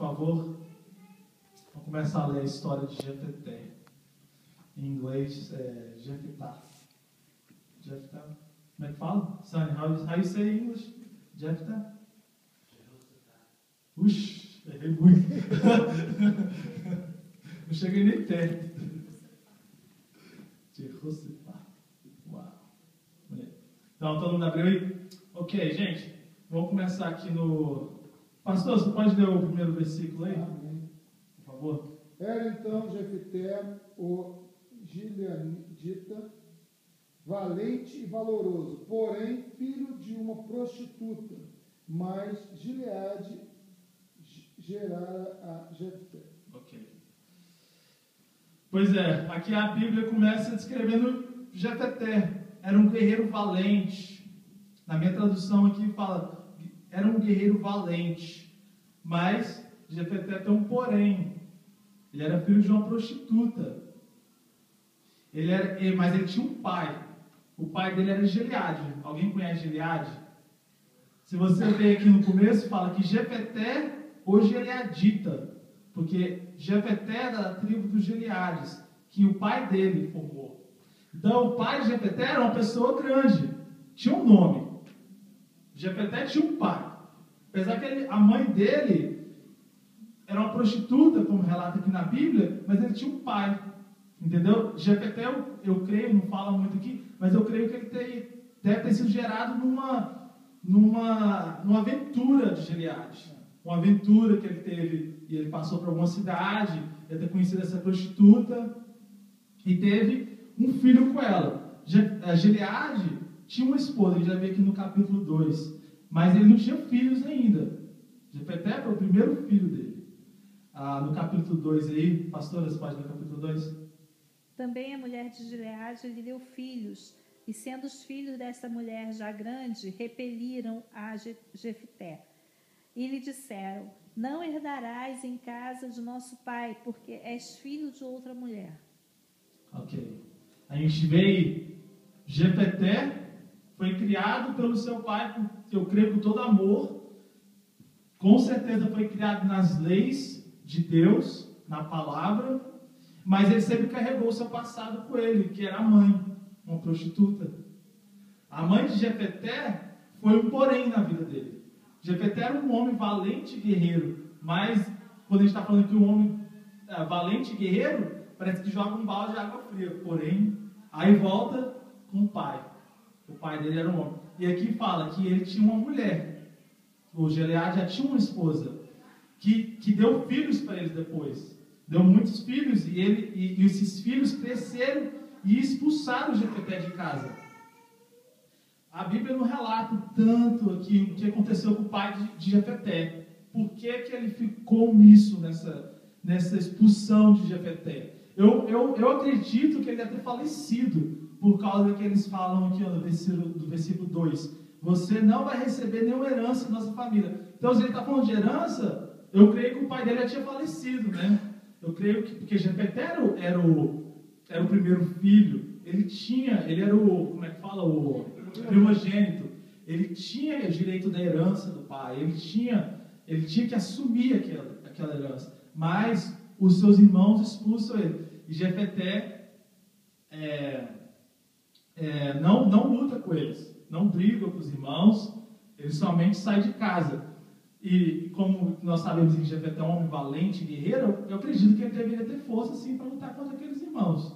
favor. Vamos começar a ler a história de Jefté. Em inglês, Jefté. Jefté. Como é que fala? Sunny, how you say in English? Jefté? Uxi, errei muito. Não cheguei nem perto. Jehoshaphat. Uau. Então, todo mundo abriu aí? Ok, gente. Vamos começar aqui no... Pastor, você pode ler o primeiro versículo aí? Amém. Por favor. Era então Jefté, o gileadita, valente e valoroso, porém filho de uma prostituta, mas Gileade gerara a Jefté. Ok. Pois é, aqui a Bíblia começa descrevendo Jefté. Era um guerreiro valente. Na minha tradução aqui fala, era um guerreiro valente. Mas Jefté tem um porém. Ele era filho de uma prostituta. Mas ele tinha um pai. O pai dele era Gileade. Alguém conhece Gileade? Se você ver aqui no começo, fala que Jefté ou Gileadita. Porque Jefté era da tribo dos Gileades, que o pai dele formou. Então, o pai de Jefté era uma pessoa grande. Tinha um nome. Jefté tinha um pai. Apesar que a mãe dele era uma prostituta, como relata aqui na Bíblia, mas ele tinha um pai. Entendeu? Jefté, eu creio, não fala muito aqui, mas eu creio que ele deve ter sido gerado numa aventura de Gileade. Uma aventura que ele teve, e ele passou por alguma cidade, ele ter conhecido essa prostituta, e teve um filho com ela. Gileade tinha uma esposa, a gente já vê aqui no capítulo 2, mas ele não tinha filhos ainda. Jefté foi o primeiro filho dele. No capítulo 2 aí, pastora, você pode ler o capítulo 2? Também a mulher de Gileade lhe deu filhos, e sendo os filhos desta mulher já grande, repeliram a Jefté. E lhe disseram, não herdarás em casa de nosso pai, porque és filho de outra mulher. Ok. A gente vê aí, Jefté foi criado pelo seu pai, eu creio com todo amor, com certeza foi criado nas leis de Deus, na palavra, mas ele sempre carregou o seu passado com ele, que era a mãe, uma prostituta. A mãe de Jefté foi um porém na vida dele. Jefté era um homem valente e guerreiro, mas quando a gente está falando que um homem valente e guerreiro, parece que joga um balde de água fria. Porém, aí volta com o pai. O pai dele era um homem. E aqui fala que ele tinha uma mulher. O Gileade já tinha uma esposa que deu filhos para eles depois. Deu muitos filhos e esses filhos cresceram e expulsaram o Jefté de casa. A Bíblia não relata tanto aqui o que aconteceu com o pai de Jefté. Por que ele ficou omisso nessa expulsão de Jefté? Eu acredito que ele deve ter falecido, por causa que eles falam aqui do versículo 2. Você não vai receber nenhuma herança da nossa família. Então, se ele está falando de herança, eu creio que o pai dele já tinha falecido, né? Eu creio que, porque Jefté era o primeiro filho, ele era o primogênito, ele tinha o direito da herança do pai, ele tinha que assumir aquela herança, mas os seus irmãos expulsam ele, e Jefté não luta com eles, não briga com os irmãos, ele somente sai de casa. E como nós sabemos que Jefté é um homem valente e guerreiro, eu acredito que ele deveria ter força sim para lutar contra aqueles irmãos.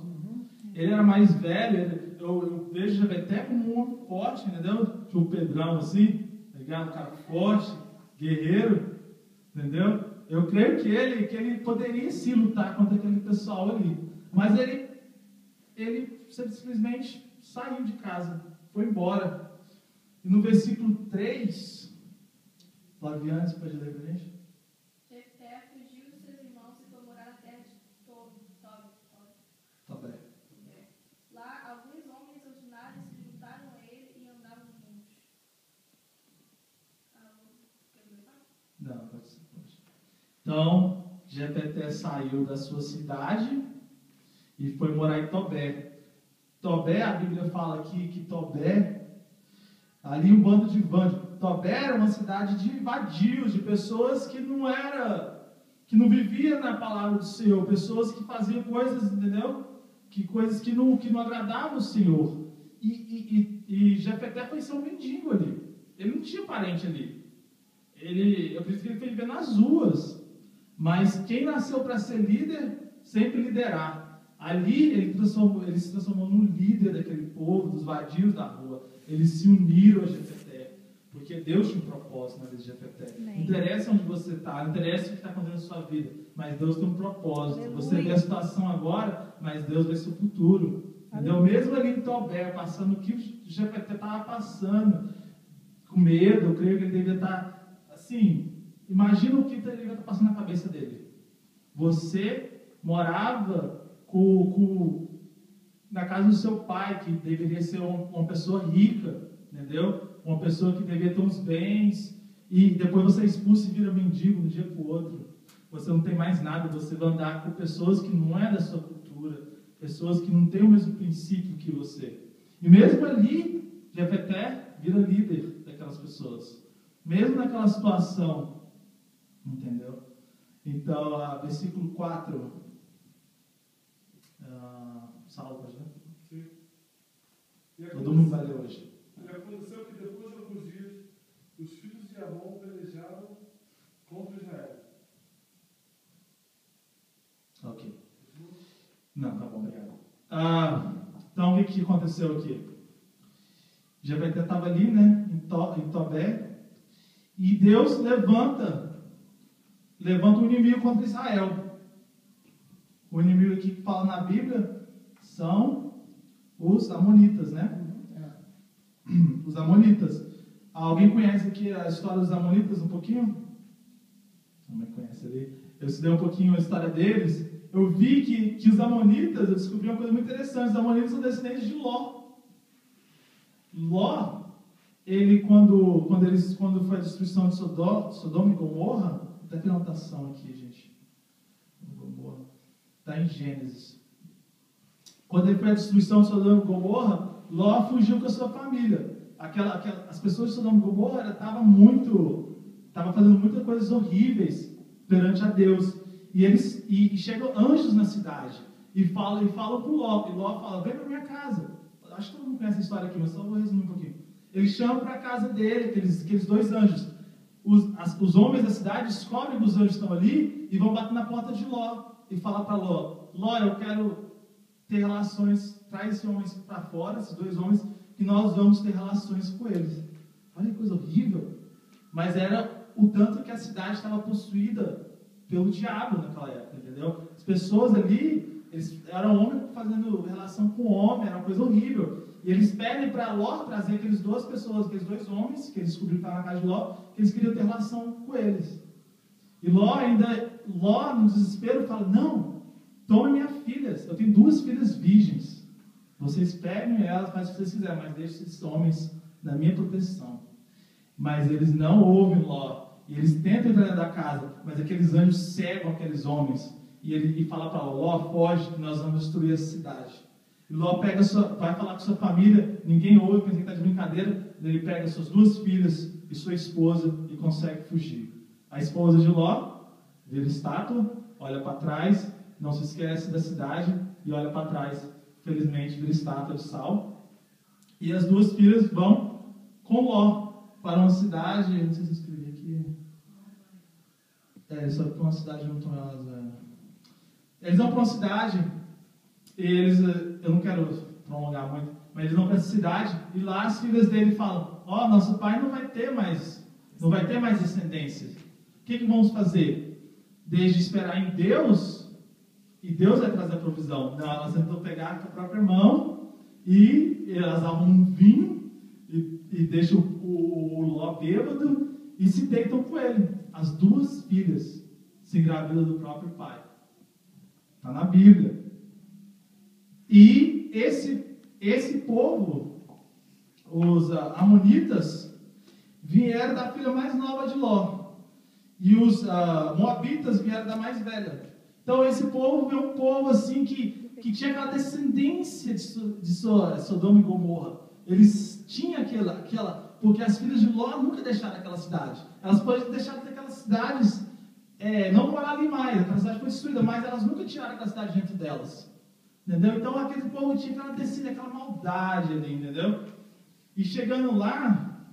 Ele era mais velho, eu vejo Jefté como um homem forte, entendeu? Tipo o Pedrão assim, ligado? Um cara forte, guerreiro, entendeu? Eu creio que ele poderia sim lutar contra aquele pessoal ali. Mas ele simplesmente saiu de casa, foi embora. E no versículo 3, Flaviane, você pode ler para a gente? Jefté fugiu dos seus irmãos e foi morar na terra de Tobé. Lá, alguns homens ordinários se juntaram a ele e andavam juntos. Quer levar? Não, pode ser. Então, Jefté saiu da sua cidade e foi morar em Tobé. Tobé, a Bíblia fala aqui que Tobé, ali um bando de vândalos. Tobé era uma cidade de vadios, de pessoas que não era que não viviam na palavra do Senhor, pessoas que faziam coisas, entendeu? Coisas que não agradavam o Senhor. E Jefté foi ser um mendigo ali. Ele não tinha parente ali. Eu acredito que ele foi viver nas ruas. Mas quem nasceu para ser líder, sempre liderar. Ali ele se transformou num líder daquele povo, dos vadios da rua. Eles se uniram a Jefté, porque Deus tinha um propósito na vida de Jefté. Não interessa onde você está, não interessa o que está acontecendo na sua vida, mas Deus tem um propósito. Aleluia. Você vê a situação agora, mas Deus vê seu futuro. Entendeu? Mesmo ali em Tobé, passando o que o Jefté estava passando, com medo, eu creio que ele devia estar, assim, imagina o que ele devia estar passando na cabeça dele. Você morava na casa do seu pai, que deveria ser uma pessoa rica, entendeu? Uma pessoa que deveria ter uns bens, e depois você é expulso e vira mendigo de um dia para o outro. Você não tem mais nada, você vai andar com pessoas que não é da sua cultura, pessoas que não têm o mesmo princípio que você. E mesmo ali, Jefté vira líder daquelas pessoas. Mesmo naquela situação, entendeu? Então, versículo 4... Saulo, pode ler? Sim. Todo mundo vai ler hoje. E aconteceu que depois de alguns dias, os filhos de Amon pelejaram contra Israel. Ok. Não, tá bom, obrigado. Então, o que aconteceu aqui? Jefté estava ali, né, em Tobé, e Deus levanta um inimigo contra Israel. O inimigo aqui que fala na Bíblia são os amonitas, né? Os amonitas. Alguém conhece aqui a história dos amonitas um pouquinho? Como é que conhece ali? Eu estudei um pouquinho a história deles. Eu vi que os amonitas, eu descobri uma coisa muito interessante. Os amonitas são descendentes de Ló. Ló, ele quando foi a destruição de Sodoma e Gomorra, até tem anotação aqui, gente. Gomorra. Está em Gênesis. Quando ele foi a destruição de Sodoma e Gomorra, Ló fugiu com a sua família. As pessoas de Sodoma e Gomorra estavam fazendo muitas coisas horríveis perante a Deus. E chegam anjos na cidade e falam com Ló. E Ló fala: vem para minha casa. Acho que todo mundo conhece a história aqui, mas só vou resumir um pouquinho. Ele chama para a casa dele aqueles dois anjos. Os homens da cidade descobrem que os anjos estão ali e vão bater na porta de Ló e falar para Ló: Ló, eu quero ter relações, traz esses homens para fora, esses dois homens, que nós vamos ter relações com eles. Olha que coisa horrível. Mas era o tanto que a cidade estava possuída pelo diabo naquela época, entendeu? As pessoas ali, eles eram homens fazendo relação com homem, era uma coisa horrível. E eles pedem para Ló trazer aqueles dois homens, que eles descobriram que estavam na casa de Ló, que eles queriam ter relação com eles. E Ló, no desespero, fala: não, tome minhas filhas, eu tenho 2 filhas virgens. Vocês peguem elas, fazem o que vocês quiserem, mas deixem esses homens na minha proteção. Mas eles não ouvem Ló. E eles tentam entrar dentro da casa, mas aqueles anjos cegam aqueles homens. E fala para Ló: foge, que nós vamos destruir essa cidade. E Ló vai falar com sua família, ninguém ouve, pensa que está de brincadeira. Ele pega suas 2 filhas e sua esposa e consegue fugir. A esposa de Ló vira estátua, olha para trás, não se esquece da cidade e olha para trás. Felizmente vira estátua de sal. E as 2 filhas vão com Ló para uma cidade, não sei se eu escrevi aqui. Só para uma cidade junto com elas. Eles vão para uma cidade, eu não quero prolongar muito, mas eles vão para essa cidade e lá as filhas dele falam: nosso pai não vai ter mais descendência. O que vamos fazer? Desde esperar em Deus, e Deus vai trazer a provisão. Não, elas tentam pegar com a própria mão e elas arrumam um vinho e deixam o Ló bêbado e se deitam com ele. As 2 filhas se engravidam do próprio pai. Está na Bíblia. E esse povo, os amonitas, vieram da filha mais nova de Ló. E os moabitas vieram da mais velha. Então esse povo é um povo assim que tinha aquela descendência de Sodoma e Gomorra. Eles tinham aquela porque as filhas de Ló nunca deixaram aquela cidade. Elas podem deixar daquelas cidades não morar ali mais. Aquela cidade foi destruída, mas elas nunca tiraram aquela cidade dentro delas. Entendeu? Então aquele povo tinha aquela descida, aquela maldade ali, entendeu? E chegando lá,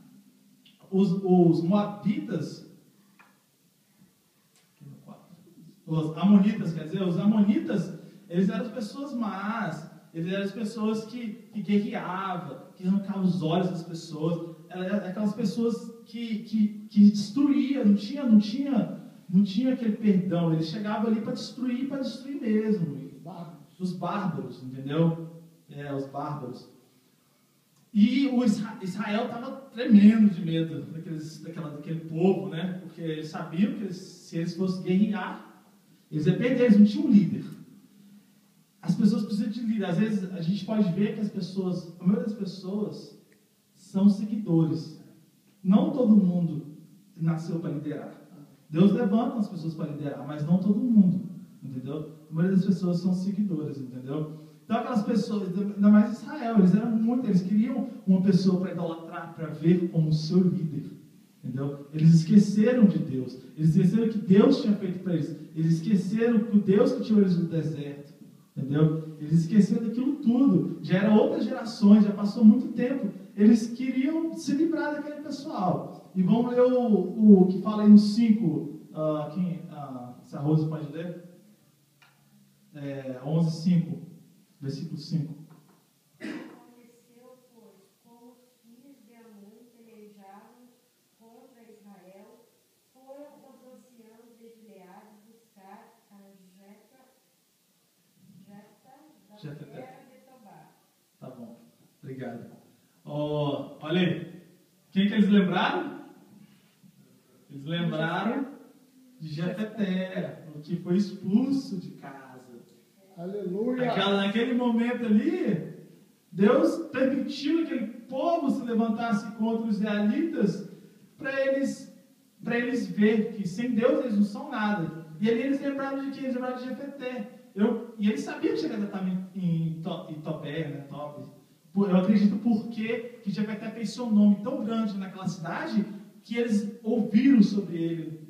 os moabitas, os amonitas, quer dizer, os amonitas, eles eram as pessoas más, eles eram as pessoas que guerreavam, que arrancavam os olhos das pessoas, aquelas pessoas que destruíam, não tinha aquele perdão, eles chegavam ali para destruir mesmo. Os bárbaros, entendeu? Os bárbaros. E o Israel estava tremendo de medo daquele povo, né? Porque eles sabiam que se eles fossem guerrear, eles iam perder, eles não tinham um líder. As pessoas precisam de líder. Às vezes a gente pode ver que a maioria das pessoas são seguidores. Não todo mundo nasceu para liderar. Deus levanta as pessoas para liderar, mas não todo mundo, entendeu? A maioria das pessoas são seguidores, entendeu? Então aquelas pessoas, ainda mais Israel, eles queriam uma pessoa para idolatrar, para ver como seu líder, entendeu? Eles esqueceram de Deus, eles esqueceram que Deus tinha feito para eles, eles esqueceram que o Deus que tirou eles do deserto, entendeu? Eles esqueceram daquilo tudo, já eram outras gerações, já passou muito tempo, eles queriam se livrar daquele pessoal. E vamos ler o que fala aí no 5, se a Rosa pode ler? 11:5, versículo 5. Aconteceu, pois, como os filhos de Amon pelejavam contra Israel, foram os anciãos de Gileade buscar a Jefta da terra de Tobá. Tá bom, obrigado. Olha aí, quem que eles lembraram? Eles lembraram de Jefté, o que foi expulso de casa. Aleluia! Naquele momento ali, Deus permitiu que aquele povo se levantasse contra os israelitas para eles ver que sem Deus eles não são nada. E ali eles lembraram de quem? Eles lembraram de Jefté. E eles sabiam que Jefté estava em Topé, né? Eu acredito porque que Jefté fez seu nome tão grande naquela cidade que eles ouviram sobre ele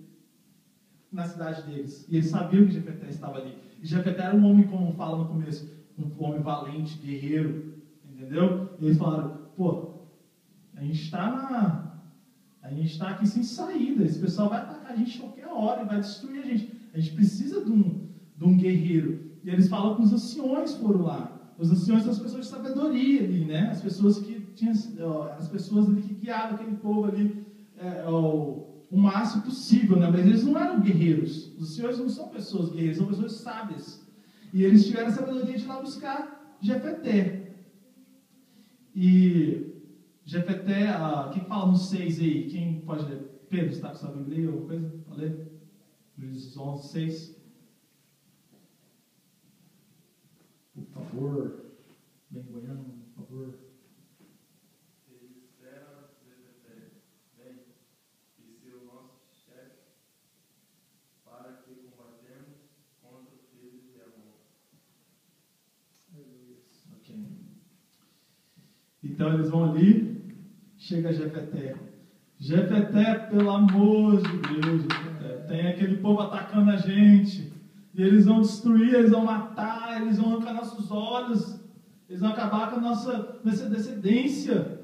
na cidade deles. E eles sabiam que Jefté estava ali. E Jefté era um homem, como fala no começo, um homem valente, guerreiro, entendeu? E eles falaram, a gente está aqui sem saída, esse pessoal vai atacar a gente a qualquer hora e vai destruir a gente precisa de um guerreiro. E eles falam que os anciões foram lá. Os anciões são as pessoas de sabedoria ali, né? As pessoas ali que guiavam aquele povo ali o máximo possível, né? Mas eles não eram guerreiros. Os senhores não são pessoas guerreiras, são pessoas sábias. E eles tiveram a sabedoria de ir lá buscar Jefté. E Jefté, o que fala no 6 aí? Quem pode ler? Pedro, está com sua Bíblia ou alguma coisa? Pode ler? Juízes 11, 6. Por favor. Bem goiano, por favor. Então eles vão ali, chega Jefté. Jefté, pelo amor de Deus, Jefté, tem aquele povo atacando a gente, e eles vão destruir, eles vão matar, eles vão arrancar nossos olhos, eles vão acabar com a nossa descendência.